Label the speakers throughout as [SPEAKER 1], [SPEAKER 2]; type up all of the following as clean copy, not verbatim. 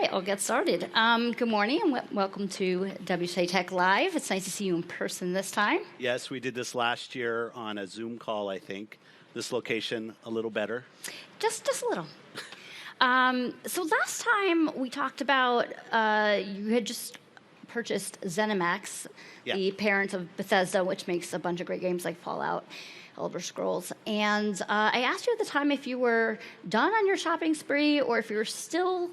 [SPEAKER 1] right, I'll get started. Good morning and welcome to WSJ Tech Live. It's nice to see you in person this time.
[SPEAKER 2] Yes, we did this last year on a Zoom call, I think. This location, a little better.
[SPEAKER 1] Just a little. So last time we talked about, you had just purchased ZeniMax, the parent of Bethesda, which makes a bunch of great games like Fallout, Elder Scrolls. And I asked you at the time if you were done on your shopping spree or if you were still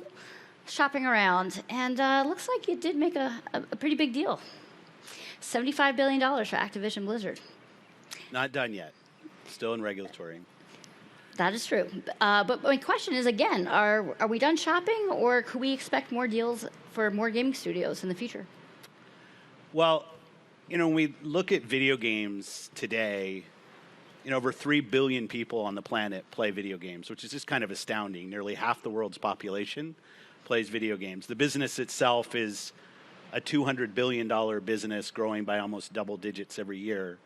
[SPEAKER 1] shopping around. And looks like you did make a pretty big deal. $75 billion for Activision Blizzard.
[SPEAKER 2] Not done yet. Still in regulatory.
[SPEAKER 1] That is true. But my question is, again, are we done shopping, or could we expect more deals for more gaming studios in the future?
[SPEAKER 2] Well, when we look at video games today, over 3 billion people on the planet play video games, which is just kind of astounding. Nearly half the world's population plays video games. The business itself is a $200 billion business growing by almost double digits every year.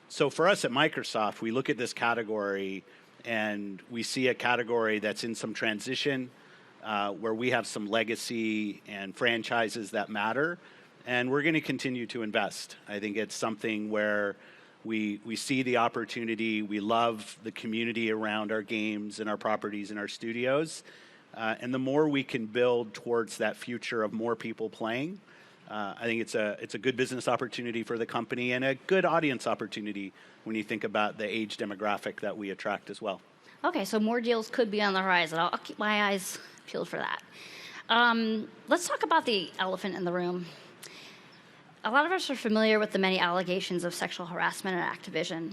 [SPEAKER 2] So for us at Microsoft, we look at this category and we see a category that's in some transition, where we have some legacy and franchises that matter, and we're going to continue to invest. I think it's something where we see the opportunity. We love the community around our games and our properties and our studios. And the more we can build towards that future of more people playing, I think it's a good business opportunity for the company and a good audience opportunity when you think about the age demographic that we attract as well.
[SPEAKER 1] Okay, so more deals could be on the horizon. I'll keep my eyes peeled for that. Let's talk about the elephant in the room. A lot of us are familiar with the many allegations of sexual harassment at Activision.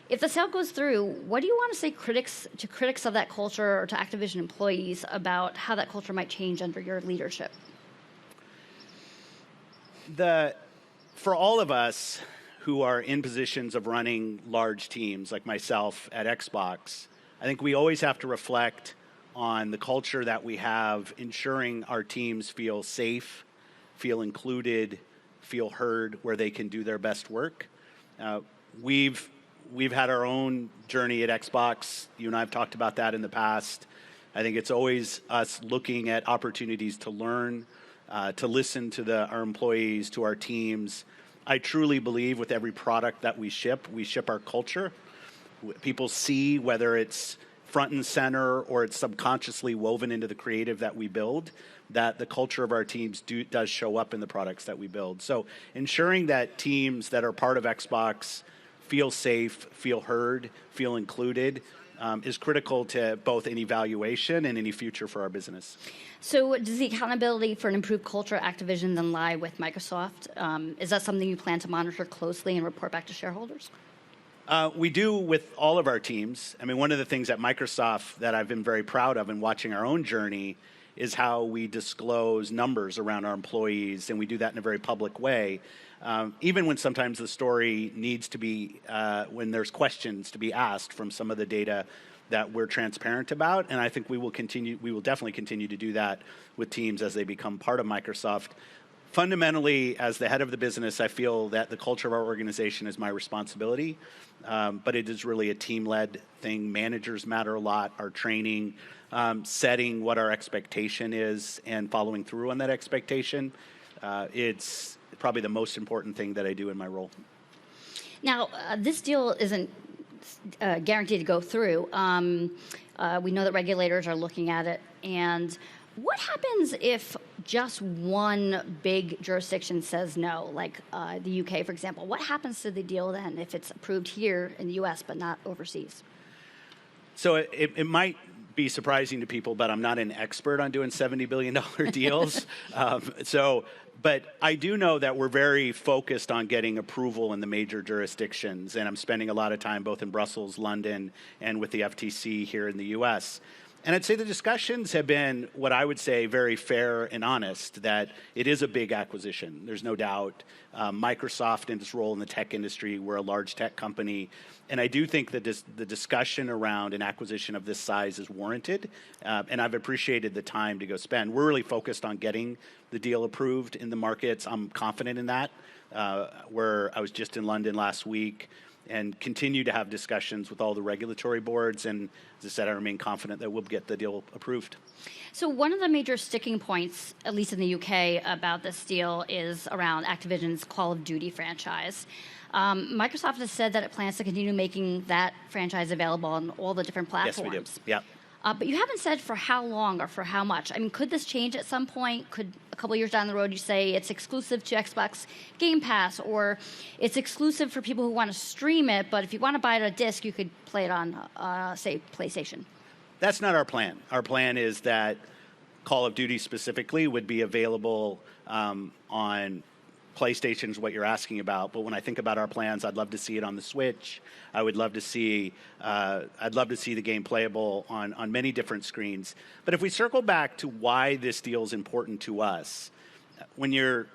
[SPEAKER 1] If the sale goes through, what do you want to say to critics of that culture or to Activision employees about how that culture might change under your leadership?
[SPEAKER 2] For all of us who are in positions of running large teams, like myself at Xbox, I think we always have to reflect on the culture that we have, ensuring our teams feel safe, feel included, feel heard, where they can do their best work. We've had our own journey at Xbox. You and I have talked about that in the past. I think it's always us looking at opportunities to learn, to listen to our employees, to our teams. I truly believe with every product that we ship our culture. People see, whether it's front and center or it's subconsciously woven into the creative that we build, that the culture of our teams does show up in the products that we build. So ensuring that teams that are part of Xbox feel safe, feel heard, feel included is critical to both any valuation and any future for our business.
[SPEAKER 1] So does the accountability for an improved culture at Activision then lie with Microsoft? Is that something you plan to monitor closely and report back to shareholders?
[SPEAKER 2] We do with all of our teams. I mean, one of the things at Microsoft that I've been very proud of in watching our own journey is how we disclose numbers around our employees, and we do that in a very public way. Even when sometimes the story needs to be, when there's questions to be asked from some of the data that we're transparent about, and I think we will definitely continue to do that with teams as they become part of Microsoft. Fundamentally, as the head of the business, I feel that the culture of our organization is my responsibility, but it is really a team-led thing. Managers matter a lot, our training, setting what our expectation is and following through on that expectation. It's probably the most important thing that I do in my role.
[SPEAKER 1] Now, this deal isn't guaranteed to go through. We know that regulators are looking at it. And what happens if just one big jurisdiction says no, like the UK, for example? What happens to the deal then if it's approved here in the US but not overseas?
[SPEAKER 2] So it might be surprising to people, but I'm not an expert on doing $70 billion deals. But I do know that we're very focused on getting approval in the major jurisdictions, and I'm spending a lot of time both in Brussels, London, and with the FTC here in the US. And I'd say the discussions have been, what I would say, very fair and honest, that it is a big acquisition. There's no doubt. Microsoft and its role in the tech industry, we're a large tech company. And I do think that the discussion around an acquisition of this size is warranted. And I've appreciated the time to go spend. We're really focused on getting the deal approved in the markets. I'm confident in that. I was just in London last week. and continue to have discussions with all the regulatory boards. And as I said, I remain confident that we'll get the deal approved.
[SPEAKER 1] So one of the major sticking points, at least in the UK, about this deal is around Activision's Call of Duty franchise. Microsoft has said that it plans to continue making that franchise available on all the different platforms.
[SPEAKER 2] Yes, we do. Yeah.
[SPEAKER 1] But you haven't said for how long or for how much. I mean, could this change at some point? Could a couple years down the road you say it's exclusive to Xbox Game Pass, or it's exclusive for people who want to stream it, but if you want to buy it on a disc, you could play it on, say, PlayStation?
[SPEAKER 2] That's not our plan. Our plan is that Call of Duty specifically would be available on PlayStation, is what you're asking about. But when I think about our plans, I'd love to see it on the Switch. I would love to see. I'd love to see the game playable on many different screens. But if we circle back to why this deal is important to us, when you're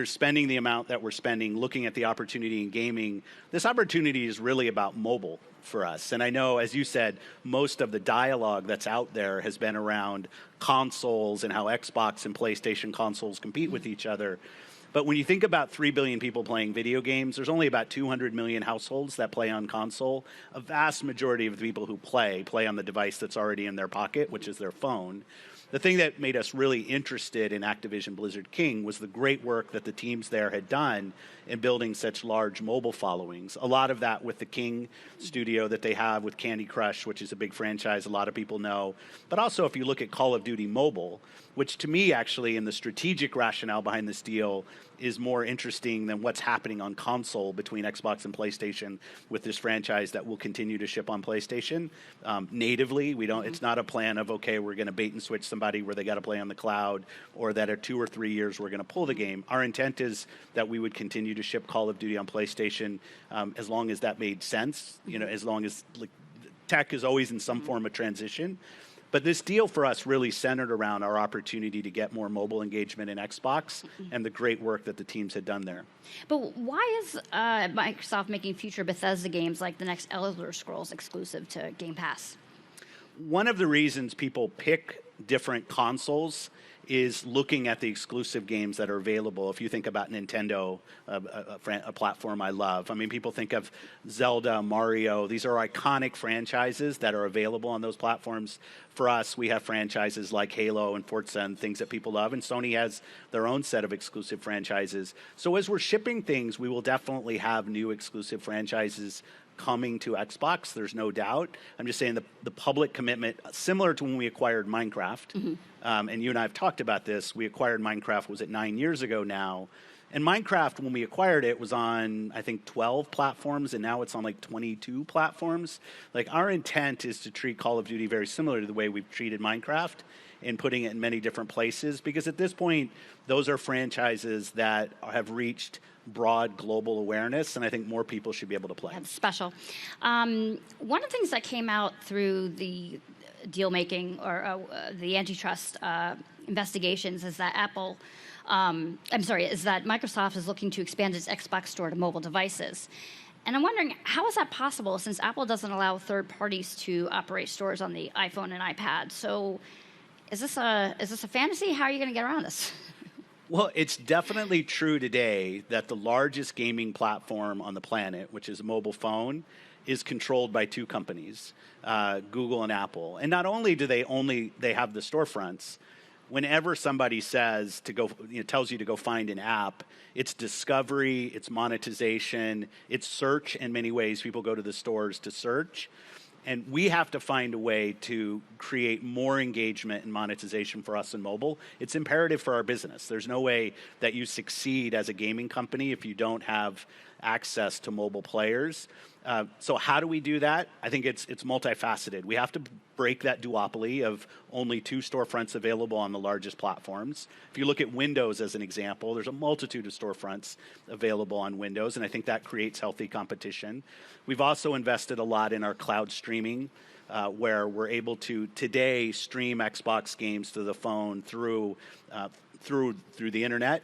[SPEAKER 2] spending the amount that we're spending, looking at the opportunity in gaming, this opportunity is really about mobile for us. And I know, as you said, most of the dialogue that's out there has been around consoles and how Xbox and PlayStation consoles compete with each other. But when you think about 3 billion people playing video games, there's only about 200 million households that play on console. A vast majority of the people who play on the device that's already in their pocket, which is their phone. The thing that made us really interested in Activision Blizzard King was the great work that the teams there had done in building such large mobile followings. A lot of that with the King studio that they have with Candy Crush, which is a big franchise a lot of people know. But also if you look at Call of Duty Mobile, which to me actually in the strategic rationale behind this deal is more interesting than what's happening on console between Xbox and PlayStation with this franchise that will continue to ship on PlayStation natively. We don't. It's not a plan of, okay, we're going to bait and switch somebody where they got to play on the cloud, or that in 2 or 3 years we're going to pull the game. Our intent is that we would continue to ship Call of Duty on PlayStation as long as that made sense. You know, as long as tech is always in some form of transition. But this deal for us really centered around our opportunity to get more mobile engagement in Xbox and the great work that the teams had done there.
[SPEAKER 1] But why is Microsoft making future Bethesda games like the next Elder Scrolls exclusive to Game Pass?
[SPEAKER 2] One of the reasons people pick different consoles is looking at the exclusive games that are available. If you think about Nintendo, a platform I love. I mean, people think of Zelda, Mario. These are iconic franchises that are available on those platforms. For us, we have franchises like Halo and Forza and things that people love, and Sony has their own set of exclusive franchises. So as we're shipping things, we will definitely have new exclusive franchises coming to Xbox, there's no doubt. I'm just saying the public commitment, similar to when we acquired Minecraft, and you and I have talked about this, we acquired Minecraft, was it 9 years ago now? And Minecraft, when we acquired it, was on, I think, 12 platforms, and now it's on like 22 platforms. Like, our intent is to treat Call of Duty very similar to the way we've treated Minecraft, and putting it in many different places, because at this point, those are franchises that have reached broad global awareness, and I think more people should be able to play.
[SPEAKER 1] That's special. One of the things that came out through the deal making or the antitrust investigations is that is that Microsoft is looking to expand its Xbox store to mobile devices. And I'm wondering, how is that possible since Apple doesn't allow third parties to operate stores on the iPhone and iPad? So is this a fantasy? How are you going to get around this?
[SPEAKER 2] Well, it's definitely true today that the largest gaming platform on the planet, which is a mobile phone, is controlled by two companies, Google and Apple. And not only do they have the storefronts, whenever somebody says to go, tells you to go find an app, it's discovery, it's monetization, it's search in many ways. People go to the stores to search. And we have to find a way to create more engagement and monetization for us in mobile. It's imperative for our business. There's no way that you succeed as a gaming company if you don't have access to mobile players. So how do we do that? I think it's multifaceted. We have to break that duopoly of only two storefronts available on the largest platforms. If you look at Windows as an example, there's a multitude of storefronts available on Windows, and I think that creates healthy competition. We've also invested a lot in our cloud streaming, where we're able to today stream Xbox games to the phone through the internet.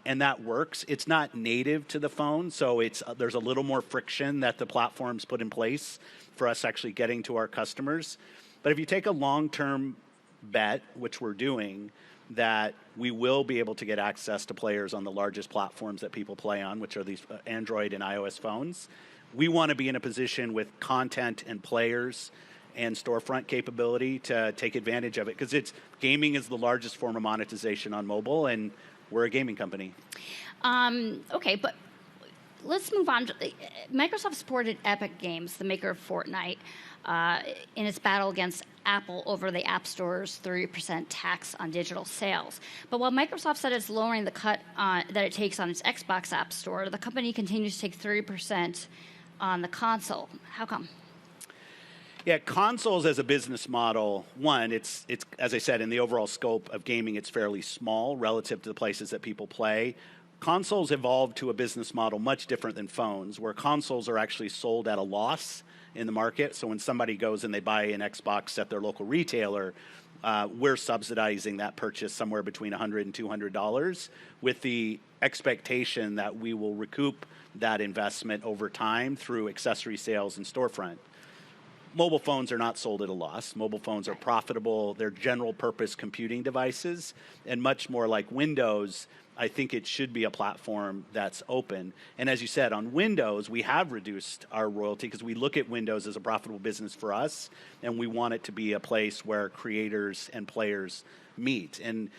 [SPEAKER 2] And that works. It's not native to the phone, so there's a little more friction that the platforms put in place for us actually getting to our customers. But if you take a long-term bet, which we're doing, that we will be able to get access to players on the largest platforms that people play on, which are these Android and iOS phones, we want to be in a position with content and players and storefront capability to take advantage of it, because gaming is the largest form of monetization on mobile, and we're a gaming company.
[SPEAKER 1] Okay, but let's move on. Microsoft supported Epic Games, the maker of Fortnite, in its battle against Apple over the App Store's 30% tax on digital sales. But while Microsoft said it's lowering the cut that it takes on its Xbox App Store, the company continues to take 30% on the console. How come?
[SPEAKER 2] Yeah, consoles as a business model, one, it's as I said, in the overall scope of gaming, it's fairly small relative to the places that people play. Consoles evolved to a business model much different than phones, where consoles are actually sold at a loss in the market. So when somebody goes and they buy an Xbox at their local retailer, we're subsidizing that purchase somewhere between $100 and $200, with the expectation that we will recoup that investment over time through accessory sales and storefront. Mobile phones are not sold at a loss. Mobile phones are profitable. They're general purpose computing devices, and much more like Windows, I think it should be a platform that's open. And as you said, on Windows, we have reduced our royalty because we look at Windows as a profitable business for us, and we want it to be a place where creators and players meet. And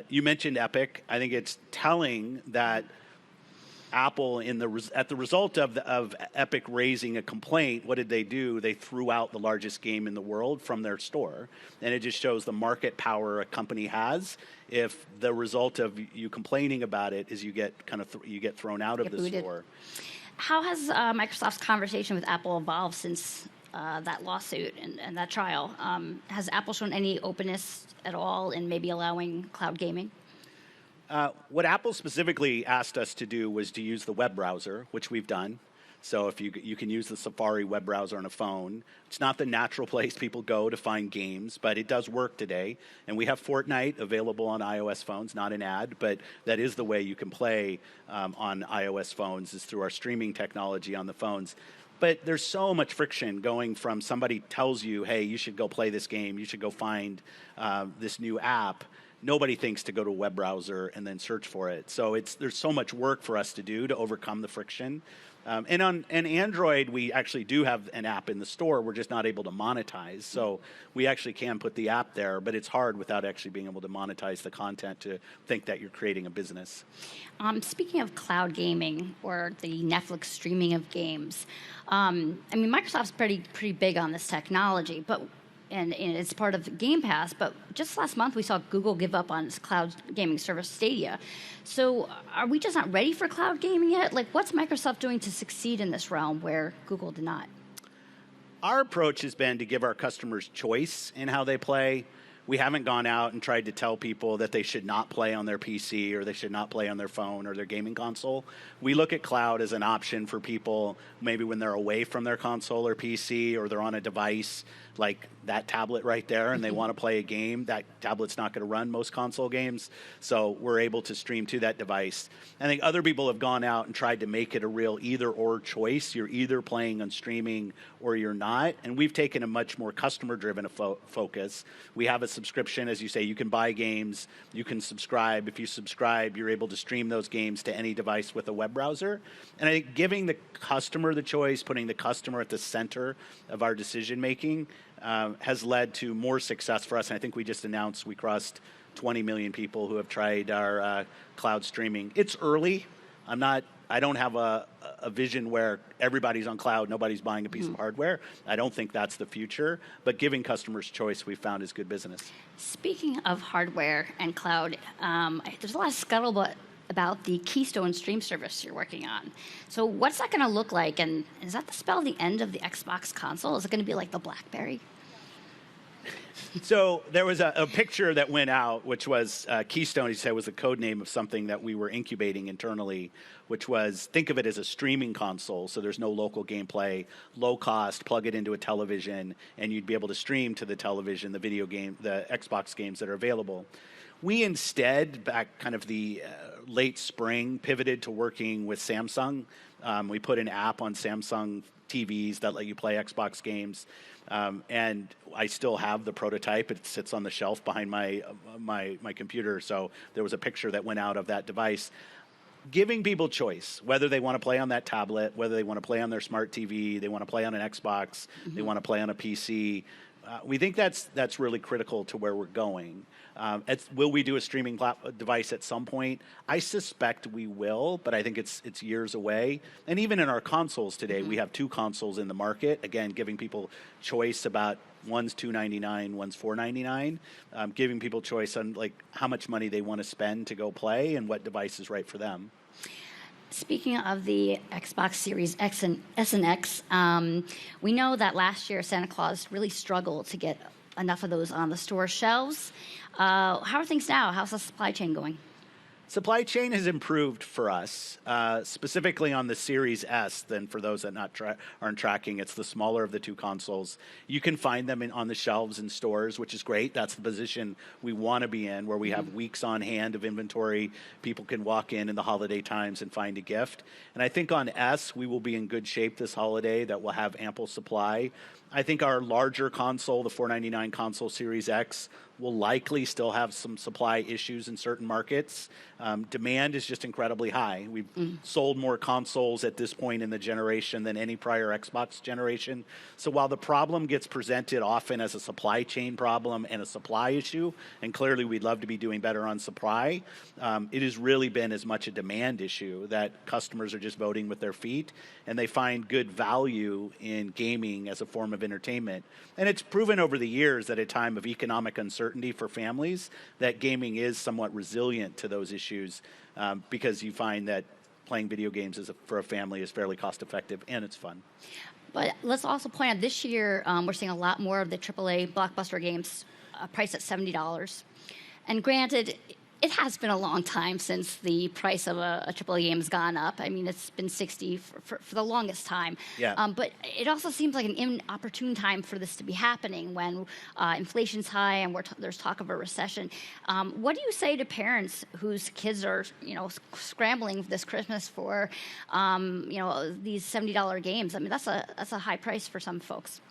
[SPEAKER 2] you mentioned Epic. I think it's telling that Apple, at the result of Epic raising a complaint, what did they do? They threw out the largest game in the world from their store, and it just shows the market power a company has. If the result of you complaining about it is you get you get thrown out of the store.
[SPEAKER 1] How has Microsoft's conversation with Apple evolved since that lawsuit and that trial? Has Apple shown any openness at all in maybe allowing cloud gaming?
[SPEAKER 2] What Apple specifically asked us to do was to use the web browser, which we've done. So if you can use the Safari web browser on a phone. It's not the natural place people go to find games, but it does work today. And we have Fortnite available on iOS phones, not an ad, but that is the way you can play on iOS phones, is through our streaming technology on the phones. But there's so much friction going from somebody tells you, hey, you should go play this game, you should go find this new app. Nobody thinks to go to a web browser and then search for it. So there's so much work for us to do to overcome the friction. And on Android, we actually do have an app in the store. We're just not able to monetize. So we actually can put the app there, but it's hard without actually being able to monetize the content to think that you're creating a business.
[SPEAKER 1] Speaking of cloud gaming or the Netflix streaming of games, I mean, Microsoft's pretty big on this technology, but and it's part of Game Pass, but just last month we saw Google give up on its cloud gaming service Stadia. So are we just not ready for cloud gaming yet? Like, what's Microsoft doing to succeed in this realm where Google did not?
[SPEAKER 2] Our approach has been to give our customers choice in how they play. We haven't gone out and tried to tell people that they should not play on their PC or they should not play on their phone or their gaming console. We look at cloud as an option for people maybe when they're away from their console or PC, or they're on a device like that tablet right there and they want to play a game. That tablet's not going to run most console games, so we're able to stream to that device. I think other people have gone out and tried to make it a real either-or choice. You're either playing on streaming or you're not, and we've taken a much more customer-driven focus. We have a subscription, as you say. You can buy games, you can subscribe. If you subscribe, you're able to stream those games to any device with a web browser. And I think giving the customer the choice, putting the customer at the center of our decision-making has led to more success for us. And I think we just announced we crossed 20 million people who have tried our cloud streaming. It's early. I don't have a vision where everybody's on cloud, nobody's buying a piece of hardware. I don't think that's the future, but giving customers choice we found is good business.
[SPEAKER 1] Speaking of hardware and cloud, there's a lot of scuttlebutt about the Keystone Stream service you're working on. So what's that going to look like, and is that the spell the end of the Xbox console? Is it going to be like the BlackBerry?
[SPEAKER 2] So there was a picture that went out, which was Keystone, he said, was a code name of something that we were incubating internally, which was, think of it as a streaming console, so there's no local gameplay, low cost, plug it into a television, and you'd be able to stream to the television the video game, the Xbox games that are available. We instead, back kind of the late spring, pivoted to working with Samsung. We put an app on Samsung TVs that let you play Xbox games. And I still have the prototype. It sits on the shelf behind my computer. So there was a picture that went out of that device. giving people choice, whether they want to play on that tablet, whether they want to play on their smart TV, they want to play on an Xbox, they want to play on a PC. We think that's really critical to where we're going. Will we do a streaming device at some point? I suspect we will, but I think it's years away. And even in our consoles today, we have 2 consoles in the market. Again, giving people choice about one's $299, one's $499. Giving people choice on like how much money they want to spend to go play and what device is right for them.
[SPEAKER 1] Speaking of the Xbox Series X and S and X, we know that last year Santa Claus really struggled to get enough of those on the store shelves. How are things now? How's the supply chain going?
[SPEAKER 2] Supply chain has improved for us, specifically on the Series S. Then for those that aren't tracking, it's the smaller of the 2 consoles. You can find them on the shelves in stores, which is great. That's the position we want to be in, where we have weeks on hand of inventory. People can walk in the holiday times and find a gift. And I think on S, we will be in good shape this holiday, that we'll have ample supply. I think our larger console, the $499 console Series X, will likely still have some supply issues in certain markets. Demand is just incredibly high. We've sold more consoles at this point in the generation than any prior Xbox generation. So while the problem gets presented often as a supply chain problem and a supply issue, and clearly we'd love to be doing better on supply, it has really been as much a demand issue that customers are just voting with their feet, and they find good value in gaming as a form of entertainment. And it's proven over the years that at a time of economic uncertainty for families, that gaming is somewhat resilient to those issues, because you find that playing video games for a family is fairly cost effective and it's fun.
[SPEAKER 1] But let's also point out this year we're seeing a lot more of the AAA blockbuster games priced at $70. And granted, it has been a long time since the price of a AAA game has gone up. I mean, it's been $60 for the longest time.
[SPEAKER 2] Yeah.
[SPEAKER 1] But it also seems like an inopportune time for this to be happening when inflation's high and there's talk of a recession. What do you say to parents whose kids are, scrambling this Christmas for, these $70 games? I mean, that's a high price for some folks.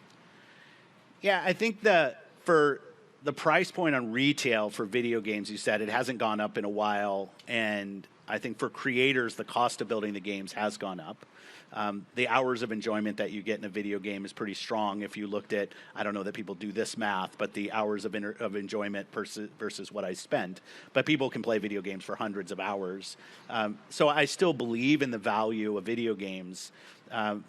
[SPEAKER 2] Yeah, I think that for the price point on retail for video games, you said, it hasn't gone up in a while. And I think for creators, the cost of building the games has gone up. The hours of enjoyment that you get in a video game is pretty strong. If you looked at, I don't know that people do this math, but the hours of enjoyment versus what I spend. But people can play video games for hundreds of hours. So I still believe in the value of video games.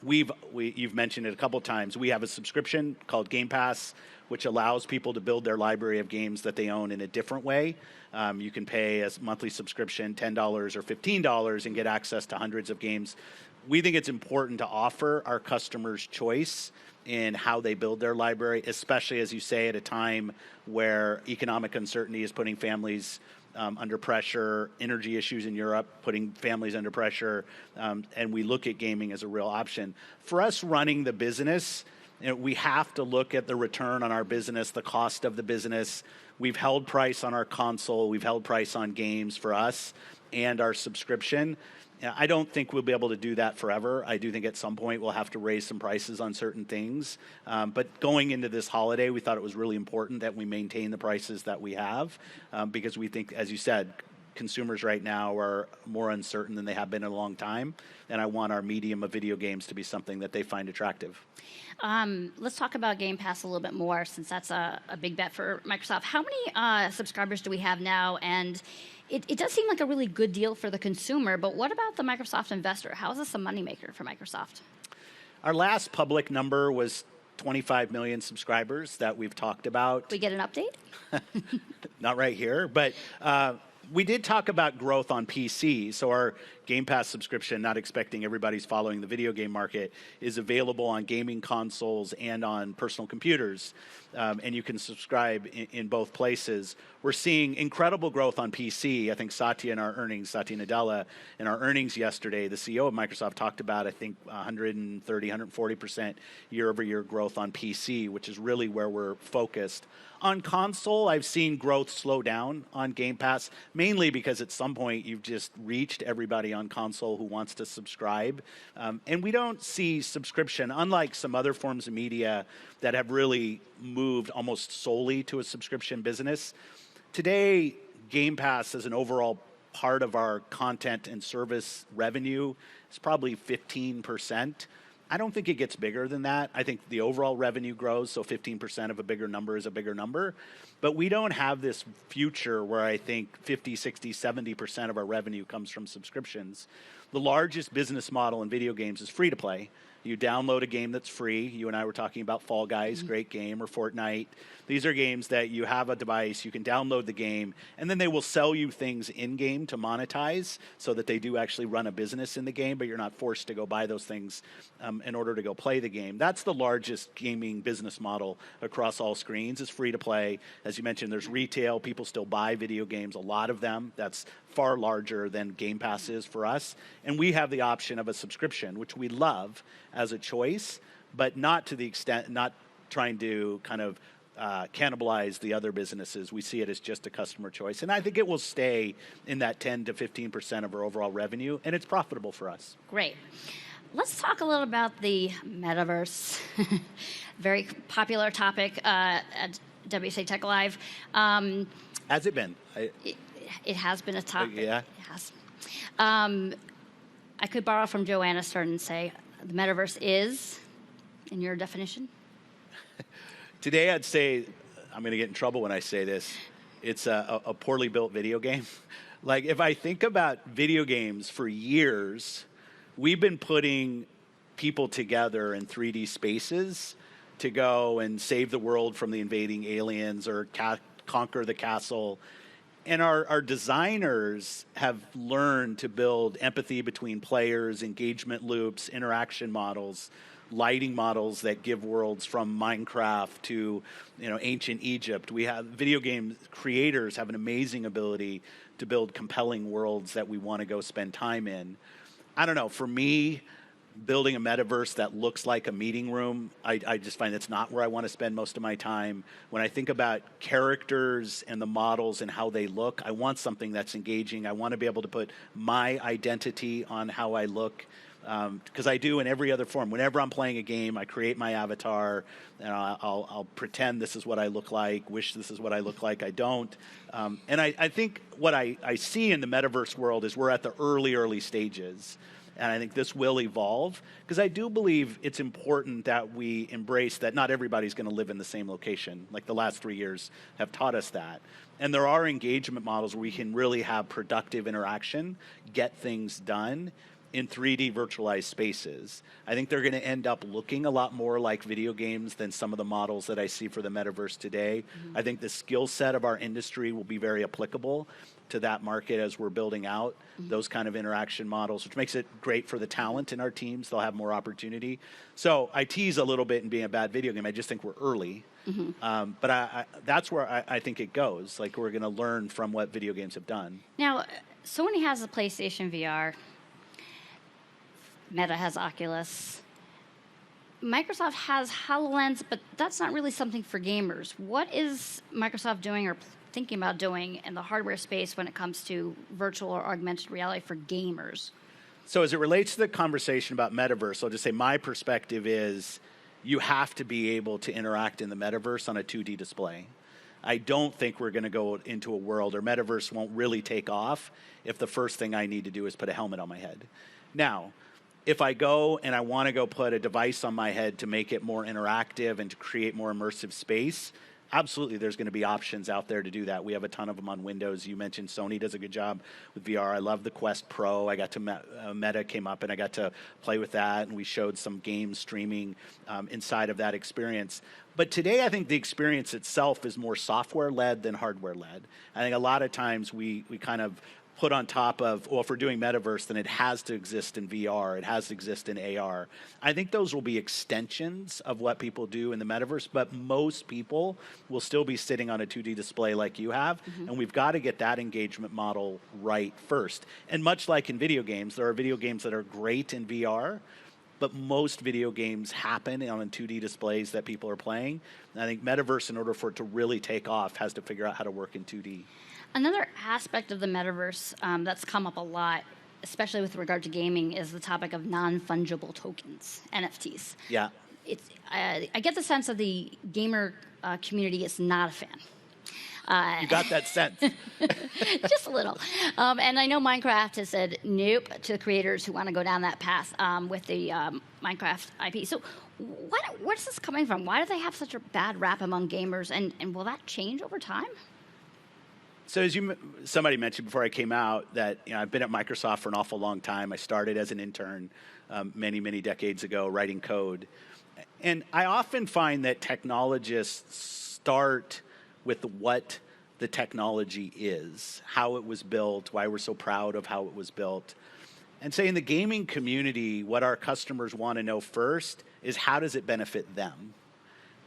[SPEAKER 2] You've mentioned it a couple times. We have a subscription called Game Pass, which allows people to build their library of games that they own in a different way. You can pay a monthly subscription, $10 or $15, and get access to hundreds of games. We think it's important to offer our customers choice in how they build their library, especially, as you say, at a time where economic uncertainty is putting families under pressure, energy issues in Europe putting families under pressure, and we look at gaming as a real option. For us running the business, we have to look at the return on our business, the cost of the business. We've held price on our console. We've held price on games for us and our subscription. I don't think we'll be able to do that forever. I do think at some point we'll have to raise some prices on certain things. But going into this holiday, we thought it was really important that we maintain the prices that we have, because we think, as you said, consumers right now are more uncertain than they have been in a long time. And I want our medium of video games to be something that they find attractive.
[SPEAKER 1] Let's talk about Game Pass a little bit more, since that's a big bet for Microsoft. How many subscribers do we have now? And it does seem like a really good deal for the consumer, but what about the Microsoft investor? How is this a moneymaker for Microsoft?
[SPEAKER 2] Our last public number was 25 million subscribers that we've talked about.
[SPEAKER 1] We get an update?
[SPEAKER 2] Not right here, but we did talk about growth on PC. So our Game Pass subscription, not expecting everybody's following the video game market, is available on gaming consoles and on personal computers. And you can subscribe in both places. We're seeing incredible growth on PC. I think Satya Nadella, in our earnings yesterday, the CEO of Microsoft, talked about, I think, 130, 140% year-over-year growth on PC, which is really where we're focused. On console, I've seen growth slow down on Game Pass, mainly because at some point you've just reached everybody on console who wants to subscribe. And we don't see subscription, unlike some other forms of media that have really moved almost solely to a subscription business. Today, Game Pass as an overall part of our content and service revenue is probably 15%. I don't think it gets bigger than that. I think the overall revenue grows, so 15% of a bigger number is a bigger number. But we don't have this future where I think 50, 60, 70% of our revenue comes from subscriptions. The largest business model in video games is free to play. You download a game that's free. You and I were talking about Fall Guys, great game, or Fortnite. These are games that you have a device, you can download the game, and then they will sell you things in-game to monetize so that they do actually run a business in the game, but you're not forced to go buy those things in order to go play the game. That's the largest gaming business model across all screens, is free to play. As you mentioned, there's retail. People still buy video games, a lot of them. That's far larger than Game Pass is for us. And we have the option of a subscription, which we love as a choice, but not to the extent, not trying to kind of cannibalize the other businesses. We see it as just a customer choice. And I think it will stay in that 10 to 15% of our overall revenue, and it's profitable for us.
[SPEAKER 1] Great. Let's talk a little about the metaverse. Very popular topic at WSJ Tech Live.
[SPEAKER 2] Has it been?
[SPEAKER 1] It has been a topic.
[SPEAKER 2] Yeah.
[SPEAKER 1] It has. I could borrow from Joanna Stern and say the metaverse is, in your definition?
[SPEAKER 2] Today I'd say, I'm going to get in trouble when I say this, it's a poorly built video game. Like, if I think about video games for years, we've been putting people together in 3D spaces to go and save the world from the invading aliens or conquer the castle. And our designers have learned to build empathy between players, engagement loops, interaction models, lighting models that give worlds from Minecraft to, ancient Egypt. We have video game creators have an amazing ability to build compelling worlds that we want to go spend time in. I don't know, for me, building a metaverse that looks like a meeting room, I just find that's not where I want to spend most of my time. When I think about characters and the models and how they look, I want something that's engaging. I want to be able to put my identity on how I look, because I do in every other form. Whenever I'm playing a game, I create my avatar, and I'll pretend this is what I look like, wish this is what I look like. I don't. And I think what I see in the metaverse world is we're at the early stages. And I think this will evolve, because I do believe it's important that we embrace that not everybody's going to live in the same location. Like the last 3 years have taught us that. And there are engagement models where we can really have productive interaction, get things done in 3D virtualized spaces. I think they're going to end up looking a lot more like video games than some of the models that I see for the metaverse today. I think the skill set of our industry will be very applicable to that market as we're building out those kind of interaction models, which makes it great for the talent in our teams. They'll have more opportunity. So I tease a little bit in being a bad video game. I just think we're early. But that's where I think it goes. Like, we're going to learn from what video games have done.
[SPEAKER 1] Now, Sony has a PlayStation VR. Meta has Oculus. Microsoft has HoloLens, but that's not really something for gamers. What is Microsoft doing or thinking about doing in the hardware space when it comes to virtual or augmented reality for gamers?
[SPEAKER 2] So as it relates to the conversation about metaverse, I'll just say my perspective is you have to be able to interact in the metaverse on a 2D display. I don't think we're going to go into a world, or metaverse won't really take off if the first thing I need to do is put a helmet on my head. Now, if I go and I want to go put a device on my head to make it more interactive and to create more immersive space, absolutely, there's going to be options out there to do that. We have a ton of them on Windows. You mentioned Sony does a good job with VR. I love the Quest Pro. I got to Meta came up, and I got to play with that, and we showed some game streaming inside of that experience. But today, I think the experience itself is more software-led than hardware-led. I think a lot of times we kind of put on top of, well, if we're doing metaverse, then it has to exist in VR. It has to exist in AR. I think those will be extensions of what people do in the metaverse, but most people will still be sitting on a 2D display like you have, and we've got to get that engagement model right first. And much like in video games, there are video games that are great in VR, but most video games happen on 2D displays that people are playing. And I think metaverse, in order for it to really take off, has to figure out how to work in 2D.
[SPEAKER 1] Another aspect of the metaverse that's come up a lot, especially with regard to gaming, is the topic of non-fungible tokens, NFTs.
[SPEAKER 2] Yeah.
[SPEAKER 1] I get the sense that the gamer community is not a fan.
[SPEAKER 2] You got that sense.
[SPEAKER 1] Just a little. And I know Minecraft has said nope to the creators who want to go down that path with the Minecraft IP. So where's this coming from? Why do they have such a bad rap among gamers? And will that change over time?
[SPEAKER 2] So as somebody mentioned before I came out that I've been at Microsoft for an awful long time. I started as an intern many, many decades ago writing code. And I often find that technologists start with what the technology is, how it was built, why we're so proud of how it was built. And say in the gaming community, what our customers want to know first is how does it benefit them?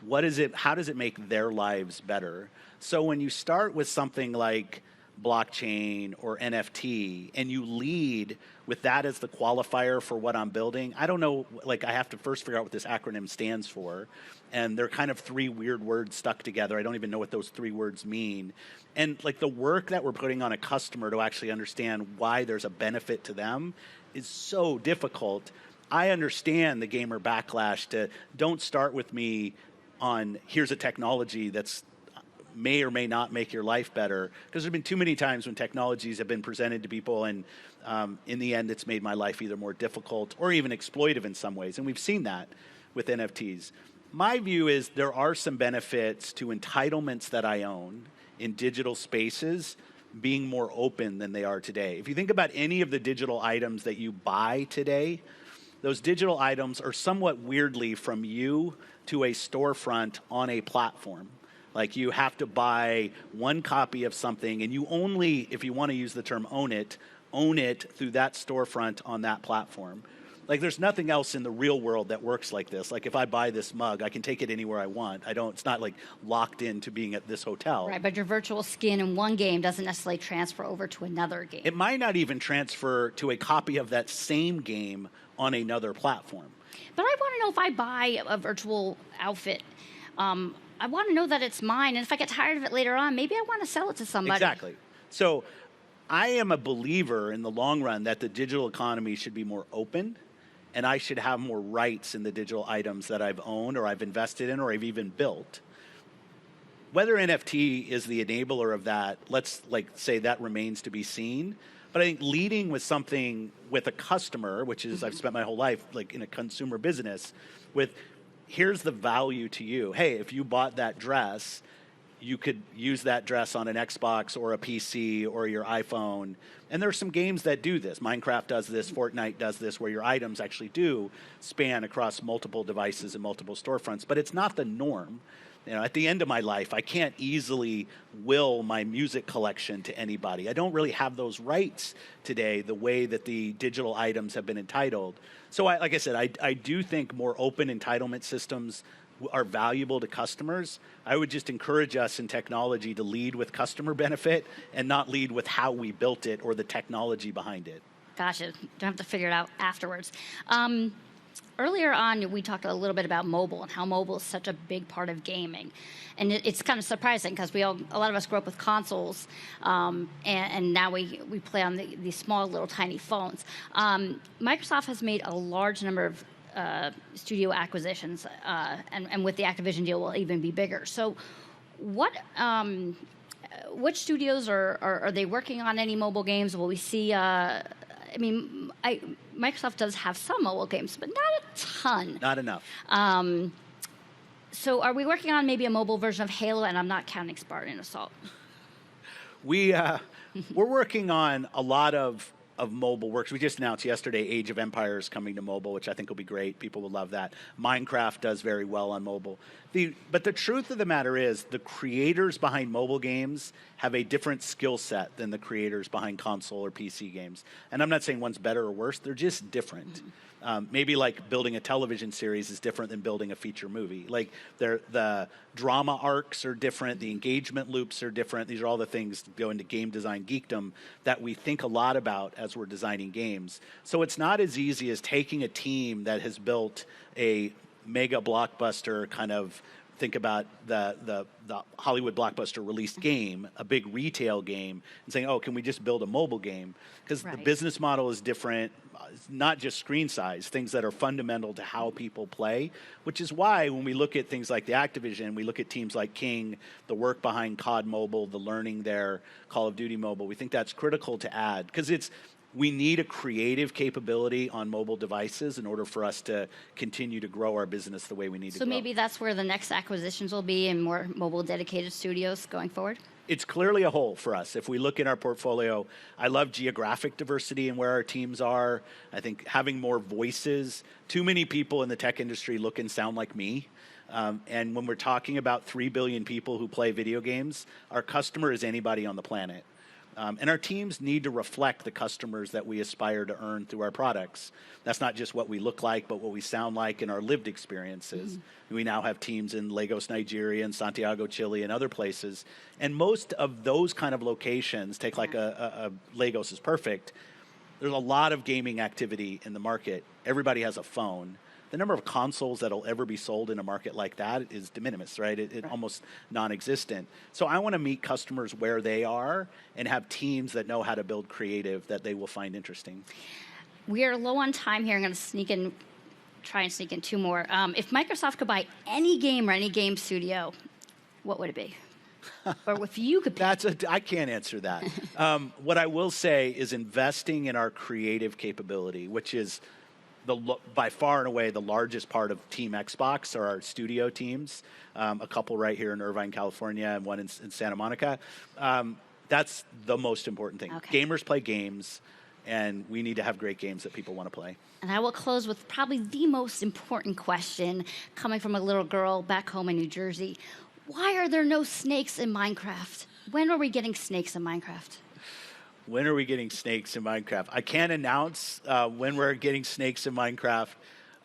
[SPEAKER 2] How does it make their lives better? So when you start with something like blockchain or NFT and you lead with that as the qualifier for what I'm building, I don't know, like I have to first figure out what this acronym stands for. And they're kind of three weird words stuck together. I don't even know what those three words mean. And like the work that we're putting on a customer to actually understand why there's a benefit to them is so difficult. I understand the gamer backlash to don't start with me on here's a technology that's may or may not make your life better, because there's been too many times when technologies have been presented to people and in the end it's made my life either more difficult or even exploitive in some ways, and we've seen that with NFTs. My view is there are some benefits to entitlements that I own in digital spaces being more open than they are today. If you think about any of the digital items that you buy today, those digital items are somewhat weirdly from you to a storefront on a platform. Like you have to buy one copy of something and you only, if you want to use the term own it through that storefront on that platform. Like there's nothing else in the real world that works like this. Like if I buy this mug, I can take it anywhere I want. It's not like locked into being at this hotel.
[SPEAKER 1] Right, but your virtual skin in one game doesn't necessarily transfer over to another game.
[SPEAKER 2] It might not even transfer to a copy of that same game on another platform.
[SPEAKER 1] But I want to know if I buy a virtual outfit, I want to know that it's mine. And if I get tired of it later on, maybe I want to sell it to somebody.
[SPEAKER 2] Exactly. So I am a believer in the long run that the digital economy should be more open, and I should have more rights in the digital items that I've owned or I've invested in or I've even built. Whether NFT is the enabler of that, let's say that remains to be seen. But I think leading with something with a customer, which is I've spent my whole life like in a consumer business, with here's the value to you. Hey, if you bought that dress, you could use that dress on an Xbox or a PC or your iPhone. And there are some games that do this. Minecraft does this, Fortnite does this, where your items actually do span across multiple devices and multiple storefronts. But it's not the norm. At the end of my life, I can't easily will my music collection to anybody. I don't really have those rights today the way that the digital items have been entitled. So like I said, I do think more open entitlement systems are valuable to customers. I would just encourage us in technology to lead with customer benefit and not lead with how we built it or the technology behind it.
[SPEAKER 1] Gotcha. Don't have to figure it out afterwards. Earlier on, we talked a little bit about mobile and how mobile is such a big part of gaming. And it's kind of surprising because a lot of us grew up with consoles, and now we play on these small, little, tiny phones. Microsoft has made a large number of studio acquisitions, and with the Activision deal, will even be bigger. So which studios are they working on any mobile games? Will we see... Microsoft does have some mobile games, but not a ton.
[SPEAKER 2] Not enough.
[SPEAKER 1] So are we working on maybe a mobile version of Halo? And I'm not counting Spartan Assault.
[SPEAKER 2] We're working on a lot of mobile works. We just announced yesterday Age of Empires coming to mobile, which I think will be great. People will love that. Minecraft does very well on mobile. But the truth of the matter is the creators behind mobile games have a different skill set than the creators behind console or PC games. And I'm not saying one's better or worse. They're just different. Maybe like building a television series is different than building a feature movie. Like the drama arcs are different. The engagement loops are different. These are all the things that go into game design geekdom that we think a lot about as we're designing games. So it's not as easy as taking a team that has built a mega blockbuster kind of think about the Hollywood blockbuster released game, a big retail game, and saying, oh, can we just build a mobile game? Because the business model is different. It's not just screen size, things that are fundamental to how people play, which is why when we look at things like the Activision, we look at teams like King, the work behind COD Mobile, the learning there, Call of Duty Mobile, we think that's critical to add, because we need a creative capability on mobile devices in order for us to continue to grow our business the way we need to grow.
[SPEAKER 1] So maybe that's where the next acquisitions will be, and more mobile dedicated studios going forward?
[SPEAKER 2] It's clearly a hole for us. If we look in our portfolio, I love geographic diversity and where our teams are. I think having more voices. Too many people in the tech industry look and sound like me. And when we're talking about 3 billion people who play video games, our customer is anybody on the planet. And our teams need to reflect the customers that we aspire to earn through our products. That's not just what we look like, but what we sound like in our lived experiences. We now have teams in Lagos, Nigeria, and Santiago, Chile, and other places. And most of those kind of locations, take like a Lagos is perfect, there's a lot of gaming activity in the market. Everybody has a phone. The number of consoles that'll ever be sold in a market like that is de minimis, right? It almost non-existent. So I want to meet customers where they are and have teams that know how to build creative that they will find interesting.
[SPEAKER 1] We are low on time here. I'm going to try and sneak in 2 more. If Microsoft could buy any game or any game studio, what would it be? Or if you could pick.
[SPEAKER 2] I can't answer that. What I will say is investing in our creative capability, which is by far and away the largest part of Team Xbox are our studio teams, a couple right here in Irvine, California, and one in Santa Monica. That's the most important thing.
[SPEAKER 1] Okay.
[SPEAKER 2] Gamers play games, and we need to have great games that people want to play.
[SPEAKER 1] And I will close with probably the most important question coming from a little girl back home in New Jersey. Why are there no snakes in Minecraft? When are we getting snakes in Minecraft?
[SPEAKER 2] When are we getting snakes in Minecraft? I can't announce when we're getting snakes in Minecraft,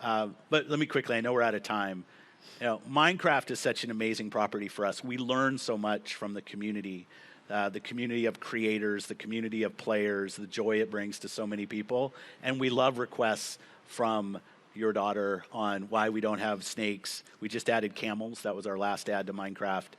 [SPEAKER 2] but let me quickly, I know we're out of time. Minecraft is such an amazing property for us. We learn so much from the community of creators, the community of players, the joy it brings to so many people. And we love requests from your daughter on why we don't have snakes. We just added camels. That was our last add to Minecraft.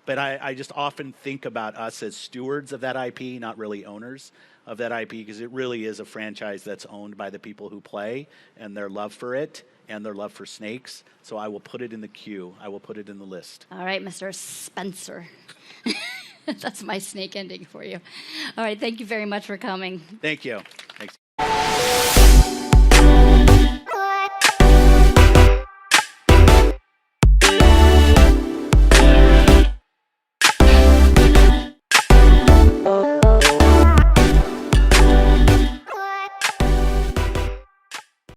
[SPEAKER 2] But I just often think about us as stewards of that IP, not really owners of that IP, because it really is a franchise that's owned by the people who play and their love for it and their love for snakes. So I will put it in the queue. I will put it in the list.
[SPEAKER 1] All right, Mr. Spencer. That's my snake ending for you. All right, thank you very much for coming.
[SPEAKER 2] Thank you. Thanks.